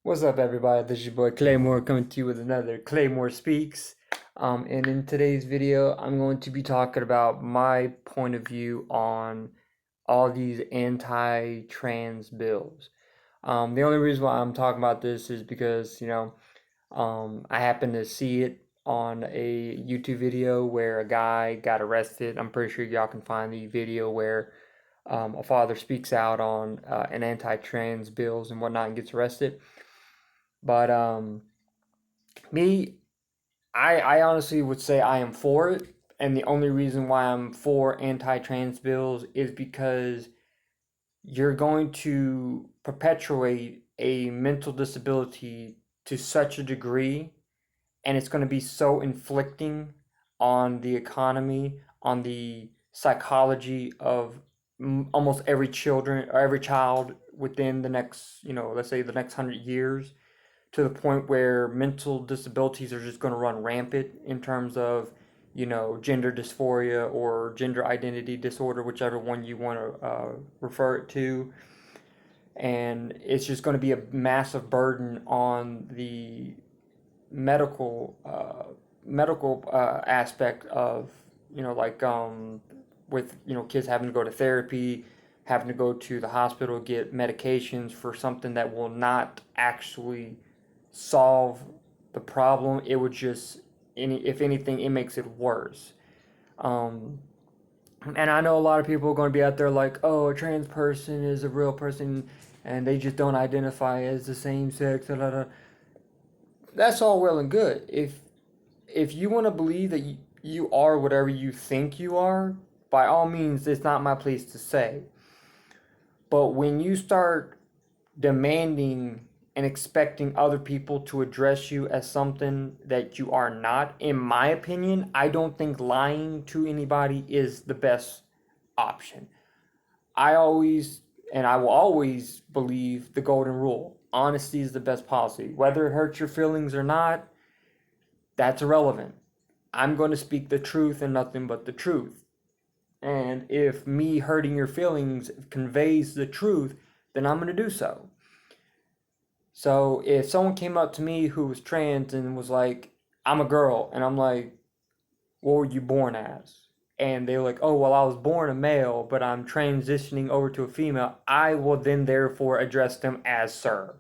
What's up, everybody? This is your boy Claymore coming to you with another Claymore Speaks. And in today's video, I'm going to be talking about my point of view on all these anti-trans bills. The only reason why I'm talking about this is because, I happened to see it on a YouTube video where a guy got arrested. I'm pretty sure y'all can find the video where a father speaks out on an anti-trans bills and whatnot and gets arrested. But me, I honestly would say I am for it, and the only reason why I'm for anti-trans bills is because you're going to perpetuate a mental disability to such a degree, and it's going to be so inflicting on the economy, on the psychology of almost every children or every child within the next, let's say the next 100 years, to the point where mental disabilities are just going to run rampant in terms of, gender dysphoria or gender identity disorder, whichever one you want to refer it to. And it's just going to be a massive burden on the medical aspect of, like with kids having to go to therapy, having to go to the hospital, get medications for something that will not actually solve the problem. It would just, if anything, it makes it worse. Um, and I know a lot of people are going to be out there like, oh, a trans person is a real person and they just don't identify as the same sex. Da, da, da. That's all well and good. If you want to believe that you are whatever you think you are, by all means, it's not my place to say. But when you start demanding and expecting other people to address you as something that you are not, in my opinion, I don't think lying to anybody is the best option. I always and I will always believe the golden rule. Honesty is the best policy. Whether it hurts your feelings or not, that's irrelevant. I'm going to speak the truth and nothing but the truth. And if me hurting your feelings conveys the truth, then I'm going to do so. So if someone came up to me who was trans and was like, I'm a girl, and I'm like, what were you born as? And they're like, oh, well, I was born a male, but I'm transitioning over to a female. I will then therefore address them as sir.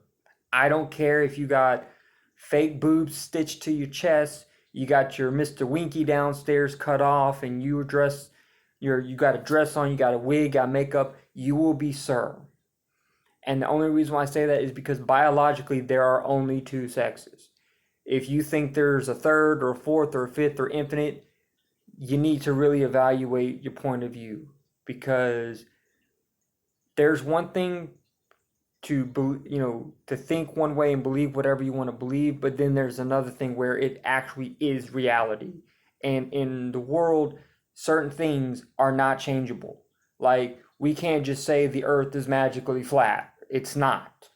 I don't care if you got fake boobs stitched to your chest, you got your Mr. Winky downstairs cut off, and you got a dress on, you got a wig, got makeup, you will be sir. And the only reason why I say that is because biologically there are only two sexes. If you think there's a third or a fourth or a fifth or infinite, you need to really evaluate your point of view, because there's one thing to think one way and believe whatever you want to believe, but then there's another thing where it actually is reality. And in the world, certain things are not changeable. Like, we can't just say the earth is magically flat. It's not.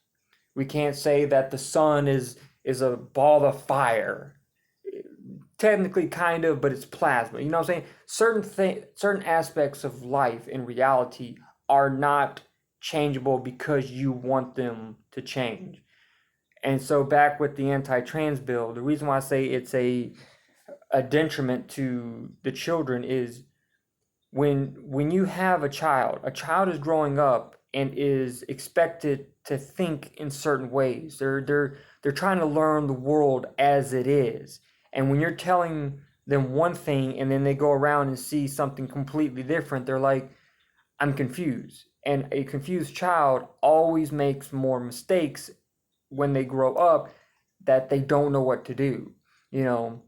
We can't say that the sun is a ball of fire. Technically kind of, but it's plasma. You know what I'm saying? Certain aspects of life in reality are not changeable because you want them to change. And so back with the anti-trans bill, the reason why I say it's a detriment to the children is when you have a child is growing up and is expected to think in certain ways. They're trying to learn the world as it is. And when you're telling them one thing and then they go around and see something completely different, they're like, I'm confused. And a confused child always makes more mistakes when they grow up, that they don't know what to do. You know,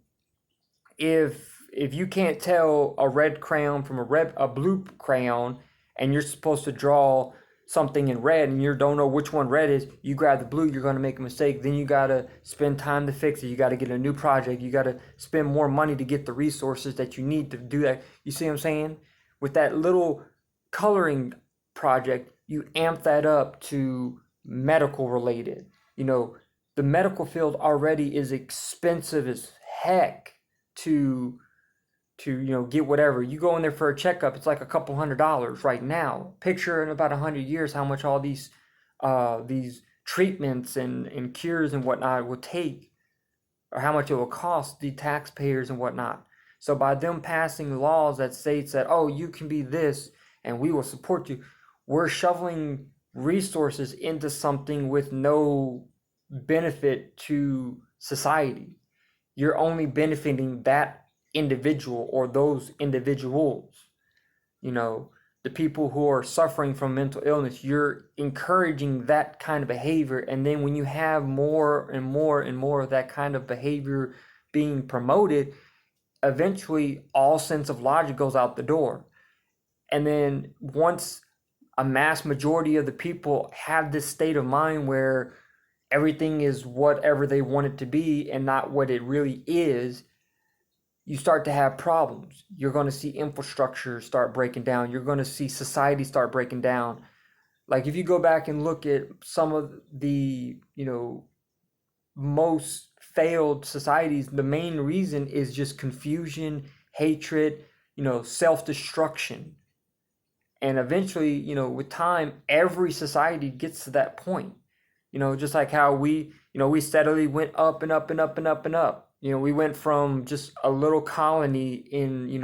if you can't tell a red crayon from a blue crayon, and you're supposed to draw something in red and you don't know which one red is, you grab the blue, you're going to make a mistake. Then you got to spend time to fix it. You got to get a new project. You got to spend more money to get the resources that you need to do that. You see what I'm saying? With that little coloring project, you amp that up to medical related. You know, the medical field already is expensive as heck to get whatever. You go in there for a checkup, it's like a couple $100 right now. Picture in about 100 years how much all these treatments and cures and whatnot will take, or how much it will cost the taxpayers and whatnot. So by them passing laws that states that, oh, you can be this and we will support you, we're shoveling resources into something with no benefit to society. You're only benefiting that individual or those individuals. You know, the people who are suffering from mental illness, you're encouraging that kind of behavior. And then when you have more and more and more of that kind of behavior being promoted, eventually all sense of logic goes out the door. And then once a mass majority of the people have this state of mind where everything is whatever they want it to be and not what it really is, you start to have problems. You're going to see infrastructure start breaking down. You're going to see society start breaking down. Like if you go back and look at some of the, most failed societies, the main reason is just confusion, hatred, self-destruction. And eventually, with time, every society gets to that point. Just like how we steadily went up and up and up and up and up. We went from just a little colony in,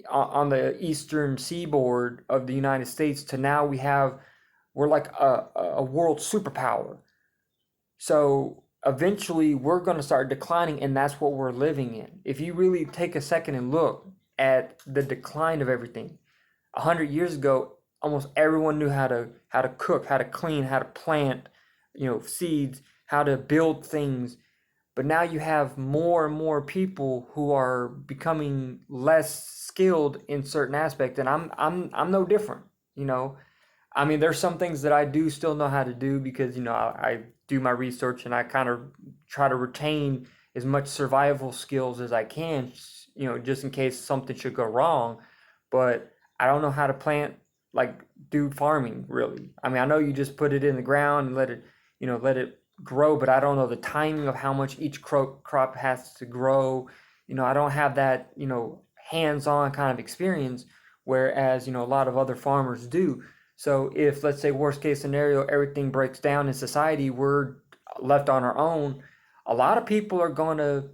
on the eastern seaboard of the United States to now we're like a world superpower. So eventually we're going to start declining, and that's what we're living in. If you really take a second and look at the decline of everything, 100 years ago, almost everyone knew how to cook, how to clean, how to plant, seeds, how to build things. But now you have more and more people who are becoming less skilled in certain aspects, and I'm no different. I mean, there's some things that I do still know how to do because I do my research and I kind of try to retain as much survival skills as I can, just in case something should go wrong. But I don't know how to plant, like do farming really. I mean, I know you just put it in the ground and let it grow, but I don't know the timing of how much each crop has to grow. I don't have that, hands-on kind of experience, whereas, a lot of other farmers do. So if, let's say, worst case scenario, everything breaks down in society, we're left on our own, a lot of people are going to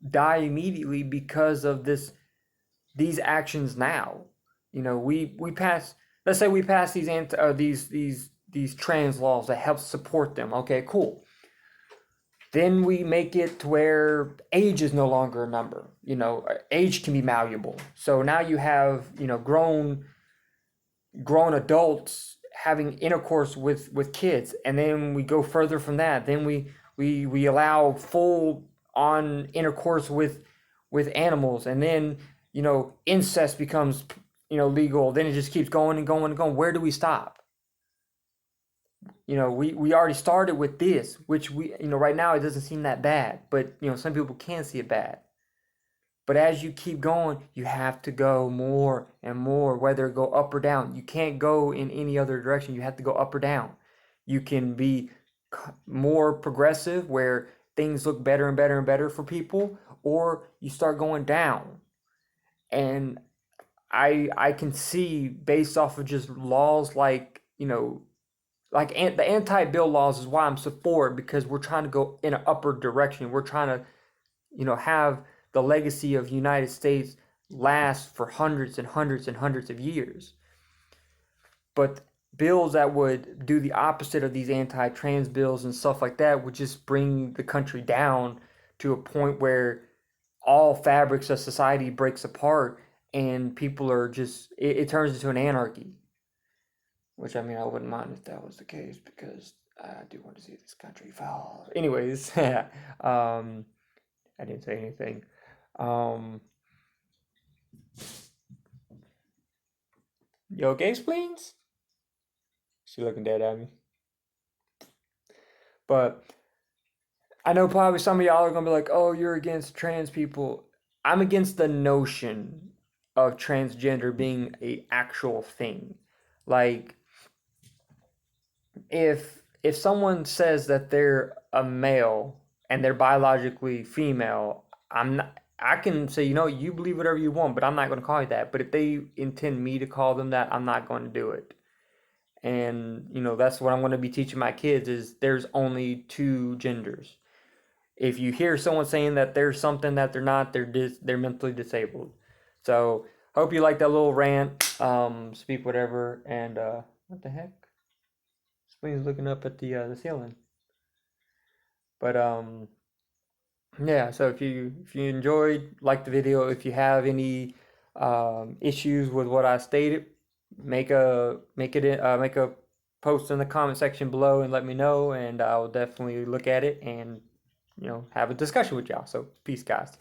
die immediately because of these actions now. We pass, let's say we pass these trans laws that help support them. Okay, cool. Then we make it to where age is no longer a number. Age can be malleable. So now you have, grown adults having intercourse with kids, and then we go further from that. Then we allow full on intercourse with animals, and then incest becomes legal. Then it just keeps going and going and going. Where do we stop? We already started with this, which we right now it doesn't seem that bad, but some people can see it bad. But as you keep going, you have to go more and more, whether it go up or down. You can't go in any other direction. You have to go up or down. You can be more progressive, where things look better and better and better for people, or you start going down. And I can see, based off of just laws like, the anti-bill laws is why I'm for it, because we're trying to go in an upward direction. We're trying to, have the legacy of the United States last for hundreds and hundreds and hundreds of years. But bills that would do the opposite of these anti-trans bills and stuff like that would just bring the country down to a point where all fabrics of society breaks apart and people are just, it turns into an anarchy. Which, I mean, I wouldn't mind if that was the case, because I do want to see this country fall. Anyways, I didn't say anything. Yo, gay spleens? She looking dead at me. But I know probably some of y'all are gonna be like, "Oh, you're against trans people." I'm against the notion of transgender being a actual thing. Like, if someone says that they're a male and they're biologically female, I can say, you believe whatever you want, but I'm not going to call you that. But if they intend me to call them that, I'm not going to do it. And that's what I'm going to be teaching my kids is there's only two genders. If you hear someone saying that there's something that they're not, they're mentally disabled. So hope you like that little rant. Speak whatever. And what the heck? Somebody's looking up at the ceiling. But yeah. So if you enjoyed, like the video. If you have any issues with what I stated, make a post in the comment section below and let me know, and I'll definitely look at it and have a discussion with y'all. So peace, guys.